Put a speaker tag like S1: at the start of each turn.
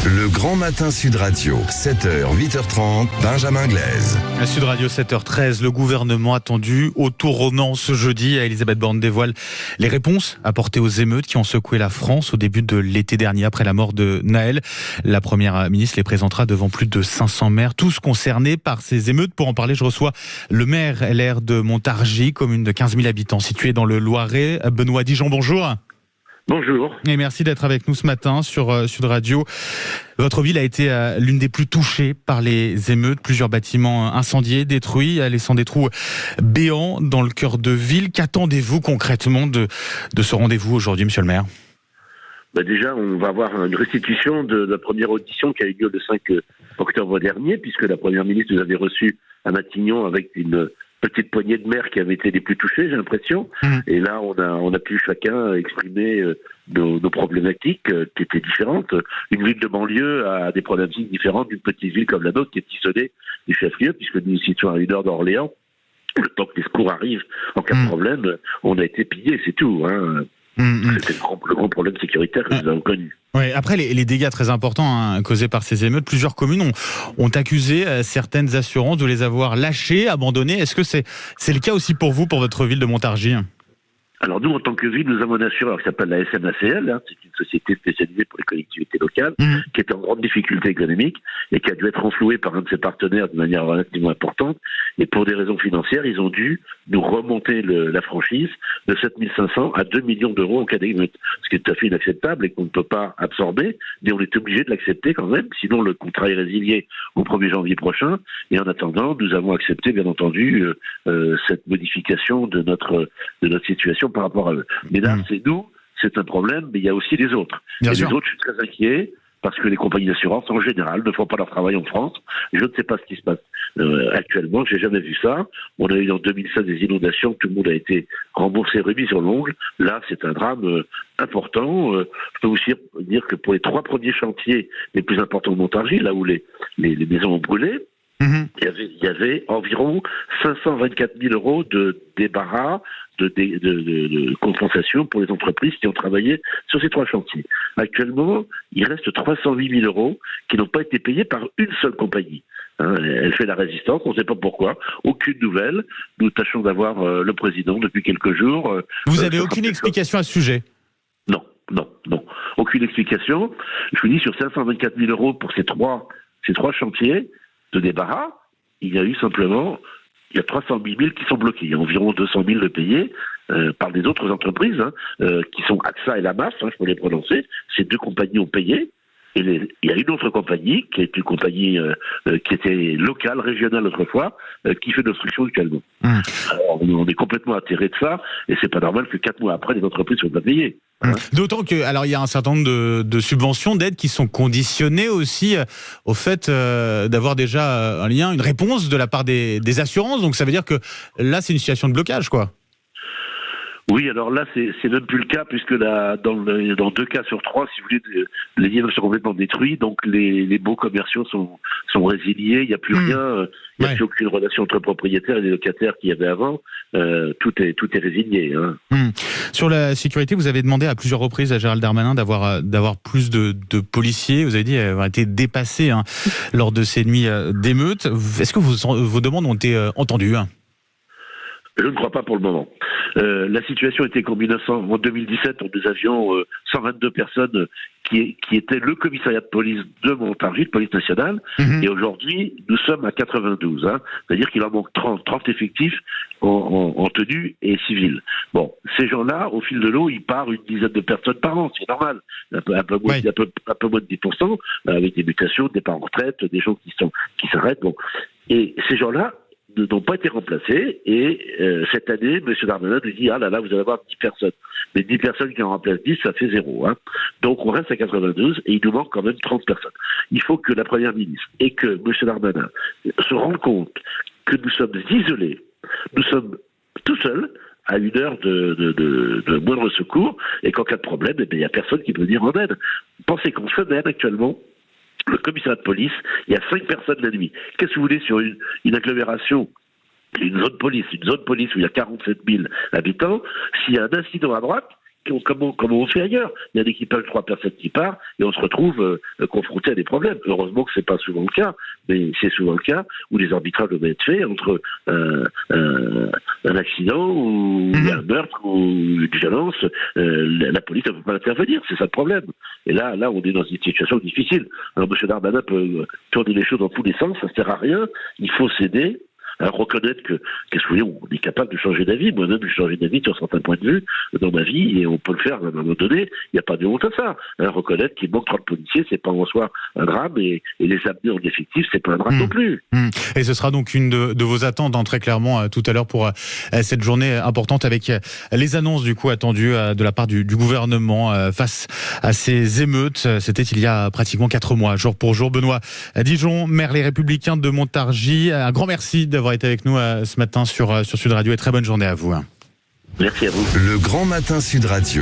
S1: Le Grand Matin Sud Radio, 7h, 8h30, Benjamin Glaise.
S2: À Sud Radio, 7h13, le gouvernement attendu au tournant ce jeudi. Elisabeth Borne dévoile les réponses apportées aux émeutes qui ont secoué la France au début de l'été dernier après la mort de Nahel. La première ministre les présentera devant plus de 500 maires, tous concernés par ces émeutes. Pour en parler, je reçois le maire LR de Montargis, commune de 15 000 habitants située dans le Loiret. Benoît Dijon, bonjour.
S3: Bonjour.
S2: Et merci d'être avec nous ce matin sur Sud Radio. Votre ville a été l'une des plus touchées par les émeutes. Plusieurs bâtiments incendiés, détruits, laissant des trous béants dans le cœur de ville. Qu'attendez-vous concrètement de ce rendez-vous aujourd'hui, monsieur le maire ?
S3: Déjà, on va avoir une restitution de la première audition qui a eu lieu le 5 octobre dernier, puisque la première ministre nous avait reçu à Matignon avec une petite poignée de maires qui avaient été les plus touchés, j'ai l'impression. Et là, on a pu chacun exprimer nos problématiques qui étaient différentes. Une ville de banlieue a des problématiques différentes d'une petite ville comme la nôtre qui est isolée du chef-lieu, puisque nous nous situons à 1 heure d'Orléans. Le temps que les secours arrivent en cas de problème, on a été pillés, c'est tout. C'était le grand problème sécuritaire que nous avons connu.
S2: Oui, après les dégâts très importants causés par ces émeutes, plusieurs communes ont accusé certaines assurances de les avoir lâchées, abandonnées. Est-ce que c'est le cas aussi pour vous, pour votre ville de Montargis ?
S3: Alors nous, en tant que ville, nous avons un assureur qui s'appelle la SNACL, c'est une société spécialisée pour les collectivités locales, qui est en grande difficulté économique et qui a dû être renflouée par un de ses partenaires de manière relativement importante. Et pour des raisons financières, ils ont dû nous remonter la franchise de 7 500 à 2 millions d'euros en cas d'émeute, ce qui est tout à fait inacceptable et qu'on ne peut pas absorber, mais on est obligé de l'accepter quand même, sinon le contrat est résilié au 1er janvier prochain. Et en attendant, nous avons accepté, bien entendu, cette modification de notre situation par rapport à eux. Mais là, c'est un problème, mais il y a aussi les autres.
S2: Bien sûr.
S3: Les autres, je suis très inquiet, parce que les compagnies d'assurance, en général, ne font pas leur travail en France. Je ne sais pas ce qui se passe actuellement, j'ai jamais vu ça. On a eu en 2016 des inondations, tout le monde a été remboursé, remis sur l'ongle. Là, c'est un drame important. Je peux aussi dire que pour les 3 premiers chantiers les plus importants de Montargis, là où les maisons ont brûlé, il y avait environ 524 000 euros de débarras, de compensation pour les entreprises qui ont travaillé sur ces 3 chantiers. Actuellement, il reste 308 000 euros qui n'ont pas été payés par une seule compagnie. Elle fait la résistance, on ne sait pas pourquoi. Aucune nouvelle. Nous tâchons d'avoir le président depuis quelques jours.
S2: Vous n'avez aucune explication à ce sujet ?
S3: Non. Aucune explication. Je vous dis, sur 524 000 euros pour ces trois chantiers de débarras, il y a 308 000 qui sont bloqués. Il y a environ 200 000 de payés par des autres entreprises qui sont AXA et Lamas, je peux les prononcer. Ces 2 compagnies ont payé. Et il y a une autre compagnie, qui est une compagnie qui était locale, régionale autrefois, qui fait de l'obstruction actuellement. Alors, on est complètement atterré de ça, et c'est pas normal que 4 mois après, les entreprises ne soient pas payées.
S2: D'autant que, alors il y a un certain nombre de subventions, d'aides qui sont conditionnées aussi au fait d'avoir déjà un lien, une réponse de la part des assurances. Donc ça veut dire que là, c'est une situation de blocage, quoi.
S3: Oui, alors là, c'est même plus le cas, puisque dans 2 cas sur 3, si vous voulez, les immeubles sont complètement détruits, donc les baux commerciaux sont résiliés, il n'y a plus rien, il n'y a plus aucune relation entre propriétaires et les locataires qu'il y avait avant, tout est résilié.
S2: Sur la sécurité, vous avez demandé à plusieurs reprises à Gérald Darmanin d'avoir plus de policiers, vous avez dit avoir été dépassé lors de ces nuits d'émeutes. Est-ce que vos demandes ont été entendues ?
S3: Je ne crois pas pour le moment. La situation était qu'en 2017, nous avions 122 personnes qui étaient le commissariat de police de Montargis, de police nationale, et aujourd'hui, nous sommes à 92. C'est-à-dire qu'il en manque 30 effectifs en tenue et civile. Bon, ces gens-là, au fil de l'eau, ils partent une dizaine de personnes par an, c'est normal. Un peu moins de 10%, avec des mutations, des départs en retraite, des gens qui s'arrêtent. Bon. Et ces gens-là n'ont pas été remplacés, et cette année, M. Darmanin nous dit « Ah là là, vous allez avoir 10 personnes. » Mais 10 personnes qui en remplacent 10, ça fait 0. Donc on reste à 92, et il nous manque quand même 30 personnes. Il faut que la Première ministre et que M. Darmanin se rendent compte que nous sommes isolés, nous sommes tout seuls, à 1 heure de moindre secours, et qu'en cas de problème, il n'y a personne qui peut venir en aide. Pensez qu'en semaine, actuellement, le commissariat de police, il y a 5 personnes la nuit. Qu'est-ce que vous voulez sur une agglomération, une zone police où il y a 47 000 habitants, s'il y a un incident à droite, Comment on fait ailleurs? Il y a l'équipage de 3 personnes qui part et on se retrouve confronté à des problèmes. Heureusement que c'est pas souvent le cas, mais c'est souvent le cas où les arbitrages doivent être faits entre un accident ou un meurtre ou une violence. La police ne peut pas intervenir, c'est ça le problème. Et là, on est dans une situation difficile. Alors M. Darmanin peut tourner les choses dans tous les sens, ça ne sert à rien. Il faut céder. Alors reconnaître qu'est-ce que vous voulez, on est capable de changer d'avis. Moi-même, j'ai changé d'avis sur certains points de vue dans ma vie, et on peut le faire à un moment donné. Il n'y a pas de honte à ça. Reconnaître qu'il manque 30 policiers, c'est pas en soi un drame, et les amener en effectif, c'est pas un drame non plus.
S2: Et ce sera donc une de vos attentes, très clairement, tout à l'heure pour cette journée importante, avec les annonces du coup attendues de la part du gouvernement face à ces émeutes. C'était il y a pratiquement 4 mois, jour pour jour. Benoît Dijon, maire Les Républicains de Montargis, un grand merci d'avoir été avec nous ce matin sur Sud Radio, et très bonne journée à vous.
S3: Merci à vous.
S1: Le Grand Matin Sud Radio.